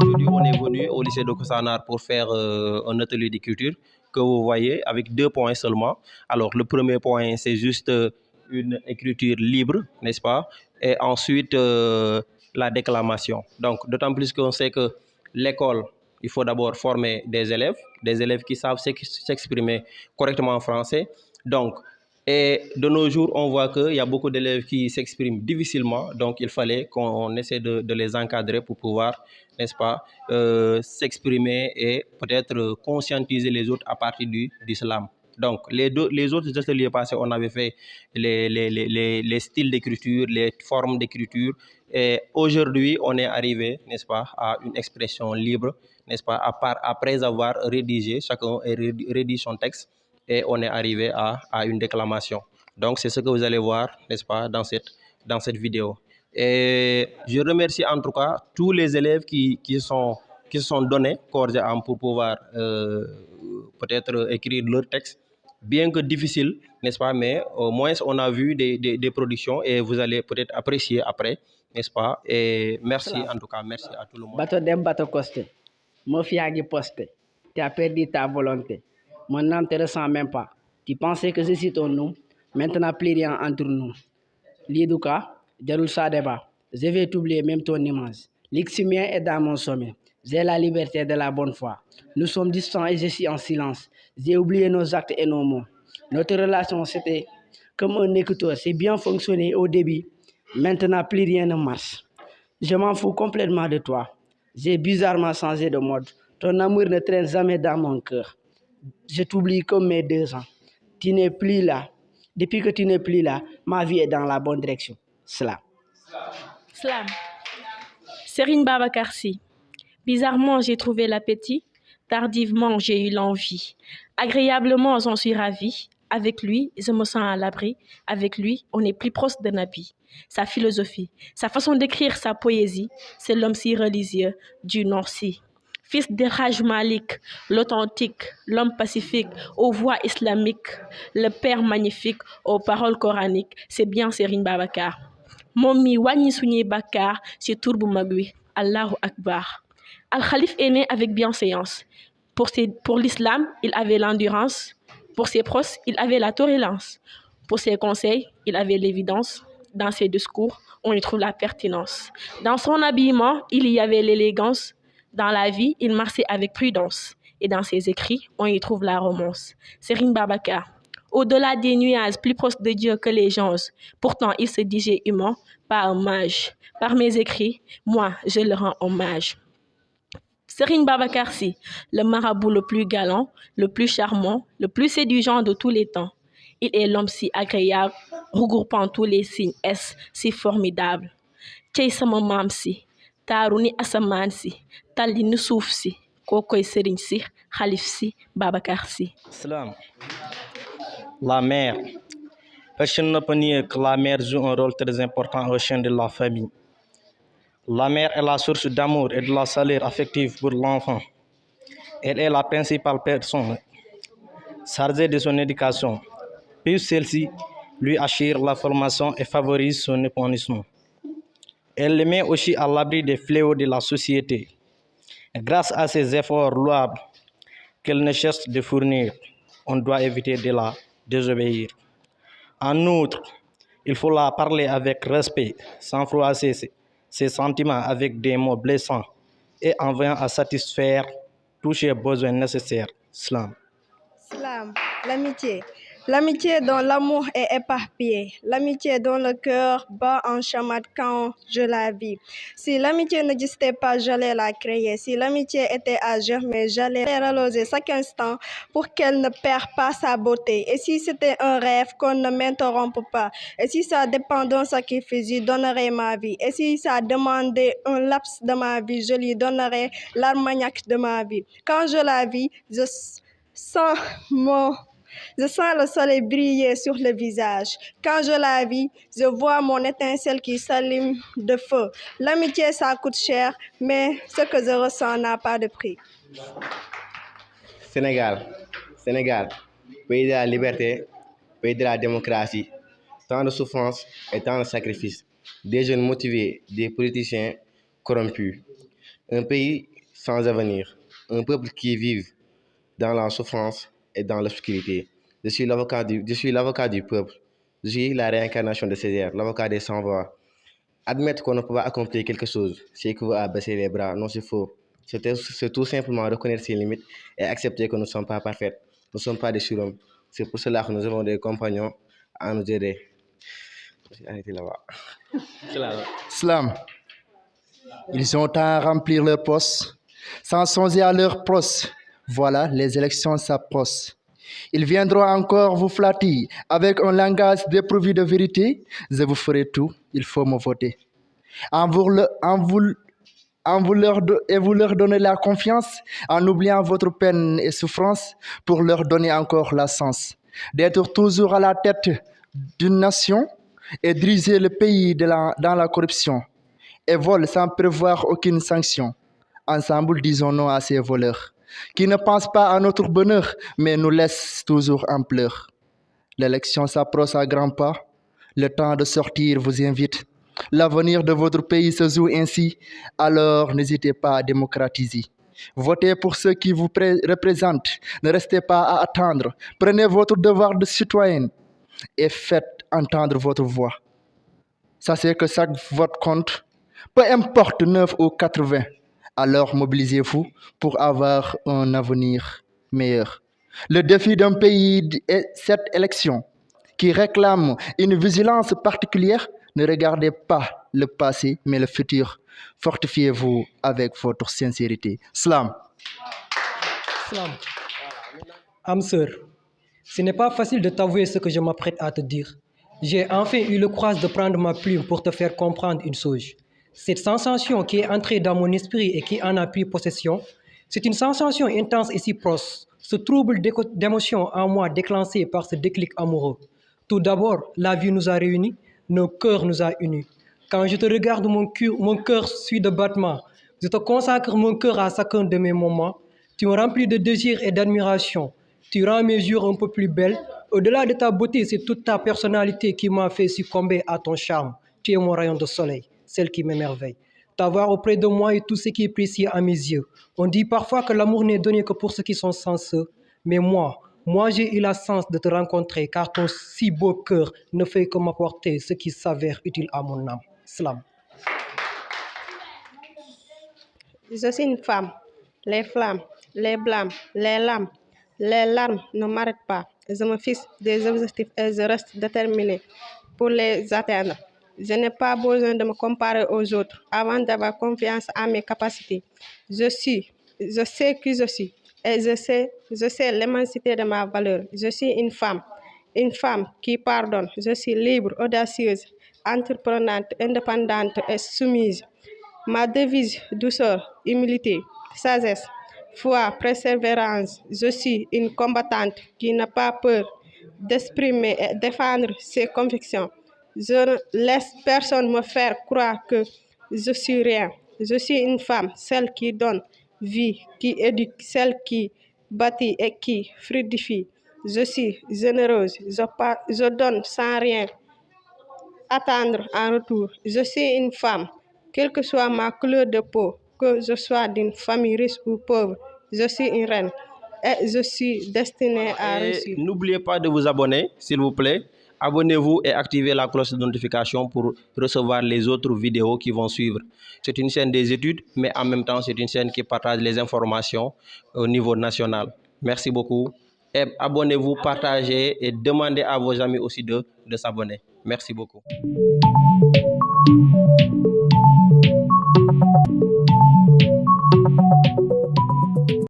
Aujourd'hui, on est venu au lycée de Koussanar pour faire un atelier d'écriture que vous voyez avec 2 points seulement. Alors, le premier point, c'est juste une écriture libre, n'est-ce pas? Et ensuite, la déclamation. Donc, d'autant plus qu'on sait que l'école, il faut d'abord former des élèves qui savent s'exprimer correctement en français. Donc, et de nos jours, on voit qu'il y a beaucoup d'élèves qui s'expriment difficilement. Donc, il fallait qu'on essaie de les encadrer pour pouvoir, n'est-ce pas, s'exprimer et peut-être conscientiser les autres à partir d'islam. Donc, les autres ateliers passés, on avait fait les styles d'écriture, les formes d'écriture. Et aujourd'hui, on est arrivé, n'est-ce pas, à une expression libre, n'est-ce pas, après avoir rédigé, chacun rédige son texte et on est arrivé à une déclamation. Donc, c'est ce que vous allez voir, n'est-ce pas, dans cette vidéo. Et je remercie en tout cas tous les élèves qui se sont donnés corps et âme pour pouvoir peut-être écrire leur texte, bien que difficile, n'est-ce pas, mais au moins on a vu des productions et vous allez peut-être apprécier après, n'est-ce pas. Et merci en tout cas, merci à tout le monde. Bateau dem, bateau costé. Mon fiagi posté. Tu as perdu ta volonté. Mon nom ne te ressent même pas. Tu pensais que je suis ton nom. Maintenant, plus rien entre nous. L'Idouka, Jarul Sadeba. Je vais t'oublier même ton image. L'Iximien est dans mon sommet. J'ai la liberté de la bonne foi. Nous sommes distants et je suis en silence. J'ai oublié nos actes et nos mots. Notre relation, c'était comme un écouteur. C'est bien fonctionné au début. Maintenant, plus rien ne marche. Je m'en fous complètement de toi. J'ai bizarrement changé de mode. Ton amour ne traîne jamais dans mon cœur. Je t'oublie comme mes 2 ans. Tu n'es plus là. Depuis que tu n'es plus là, ma vie est dans la bonne direction. Salam. Salam. Serigne Babacar Sy. Bizarrement, j'ai trouvé l'appétit. Tardivement, j'ai eu l'envie. Agréablement, j'en suis ravie. Avec lui, je me sens à l'abri. Avec lui, on est plus proche de Nabi. Sa philosophie, sa façon d'écrire sa poésie, c'est l'homme si religieux du Nord-Si. Fils de Haj Malik, l'authentique, l'homme pacifique, aux voix islamiques, le père magnifique, aux paroles coraniques, c'est bien Serigne Babacar. Moom mi wàññi suñuy bàkkaar ci tur bu mag wi, Allahu Akbar. Al-Khalif est né avec bienséance. Pour l'islam, il avait l'endurance. Pour ses proches, il avait la tolérance. Pour ses conseils, il avait l'évidence. Dans ses discours, on y trouve la pertinence. Dans son habillement, il y avait l'élégance. Dans la vie, il marchait avec prudence. Et dans ses écrits, on y trouve la romance. Serigne Babacar. Au-delà des nuages, plus proche de Dieu que les gens. Pourtant, il se disait humain, pas un mage. Par mes écrits, moi, je le rends hommage. Serigne Babacar Sy, le marabout le plus galant, le plus charmant, le plus séduisant de tous les temps. Il est l'homme si agréable, regroupant tous les signes S si formidable. Cey sama maam si, taaru ni asamaan si, talli ni suuf si, kookoy Serigne Sy, Khalif Sy, Babacar Sy. Salam. La mère. Personne ne peut nier que la mère joue un rôle très important au sein de la famille. La mère est la source d'amour et de la chaleur affective pour l'enfant. Elle est la principale personne chargée de son éducation. Puis celle-ci lui assure la formation et favorise son épanouissement. Elle le met aussi à l'abri des fléaux de la société. Grâce à ses efforts louables qu'elle ne cherche de fournir, on doit éviter de la désobéir. En outre, il faut la parler avec respect, sans froisser ses sentiments avec des mots blessants et en veillant à satisfaire tous ses besoins nécessaires. Salam. Salam, l'amitié. L'amitié dont l'amour est éparpillé, l'amitié dont le cœur bat en chamade quand je la vis. Si l'amitié n'existait pas, j'allais la créer. Si l'amitié était à germer, j'allais la reloger chaque instant pour qu'elle ne perde pas sa beauté. Et si c'était un rêve, qu'on ne m'interrompe pas. Et si ça dépend d'un sacrifice, je donnerais ma vie. Et si ça demandait un laps de ma vie, je lui donnerais l'armagnac de ma vie. Quand je la vis, je sens le soleil briller sur le visage. Quand je la vis, je vois mon étincelle qui s'allume de feu. L'amitié, ça coûte cher, mais ce que je ressens n'a pas de prix. Sénégal, pays de la liberté, pays de la démocratie, tant de souffrance et tant de sacrifices, des jeunes motivés, des politiciens corrompus, un pays sans avenir, un peuple qui vit dans la souffrance et dans l'obscurité. Je suis l'avocat du peuple. Je suis la réincarnation de Césaire, l'avocat des sans-voix. Admettre qu'on ne peut pas accomplir quelque chose, c'est équivaut à baisser les bras. Non, c'est faux. C'est tout simplement reconnaître ses limites et accepter que nous ne sommes pas parfaits. Nous ne sommes pas des surhommes. C'est pour cela que nous avons des compagnons à nous aider. Arrêtez là-bas. Slam. Ils ont à remplir leur poste, sans songer à leur poste. Voilà, les élections s'approchent. Ils viendront encore vous flatter avec un langage dépourvu de vérité. Je vous ferai tout, il faut me voter. Vous leur donnez la confiance en oubliant votre peine et souffrance pour leur donner encore la chance d'être toujours à la tête d'une nation et diriger le pays dans la corruption et volent sans prévoir aucune sanction. Ensemble, disons non à ces voleurs qui ne pensent pas à notre bonheur, mais nous laissent toujours en pleurs. L'élection s'approche à grands pas. Le temps de sortir vous invite. L'avenir de votre pays se joue ainsi. Alors, n'hésitez pas à démocratiser. Votez pour ceux qui vous représentent. Ne restez pas à attendre. Prenez votre devoir de citoyen et faites entendre votre voix. Sachez que chaque vote compte. Peu importe 9 ou 80. Alors mobilisez-vous pour avoir un avenir meilleur. Le défi d'un pays est cette élection qui réclame une vigilance particulière. Ne regardez pas le passé, mais le futur. Fortifiez-vous avec votre sincérité. Slam. Slam. Âme sœur, ce n'est pas facile de t'avouer ce que je m'apprête à te dire. J'ai enfin eu le courage de prendre ma plume pour te faire comprendre une chose. Cette sensation qui est entrée dans mon esprit et qui en a pris possession, c'est une sensation intense et si proche. Ce trouble d'émotion en moi déclenché par ce déclic amoureux. Tout d'abord, la vie nous a réunis, nos cœurs nous a unis. Quand je te regarde, mon cœur suit de battements. Je te consacre mon cœur à chacun de mes moments. Tu me remplis de désir et d'admiration. Tu rends mes jours un peu plus belles. Au-delà de ta beauté, c'est toute ta personnalité qui m'a fait succomber à ton charme. Tu es mon rayon de soleil, celle qui m'émerveille. T'avoir auprès de moi est tout ce qui est précieux à mes yeux. On dit parfois que l'amour n'est donné que pour ceux qui sont sensés. Mais moi j'ai eu la chance de te rencontrer car ton si beau cœur ne fait que m'apporter ce qui s'avère utile à mon âme. Slam. Je suis une femme. Les flammes, les blâmes, les larmes ne m'arrêtent pas. Je me fixe des objectifs et je reste déterminée pour les atteindre. Je n'ai pas besoin de me comparer aux autres avant d'avoir confiance en mes capacités. Je sais qui je suis et je sais l'immensité de ma valeur. Je suis une femme qui pardonne. Je suis libre, audacieuse, entreprenante, indépendante et soumise. Ma devise, douceur, humilité, sagesse, foi, persévérance. Je suis une combattante qui n'a pas peur d'exprimer et défendre ses convictions. Je ne laisse personne me faire croire que je suis rien. Je suis une femme, celle qui donne vie, qui éduque, celle qui bâtit et qui fructifie. Je suis généreuse, je donne sans rien attendre en retour. Je suis une femme, quelle que soit ma couleur de peau, que je sois d'une famille riche ou pauvre, je suis une reine et je suis destinée à réussir. N'oubliez pas de vous abonner, s'il vous plaît. Abonnez-vous et activez la cloche de notification pour recevoir les autres vidéos qui vont suivre. C'est une chaîne des études, mais en même temps, c'est une chaîne qui partage les informations au niveau national. Merci beaucoup. Et abonnez-vous, partagez et demandez à vos amis aussi de s'abonner. Merci beaucoup.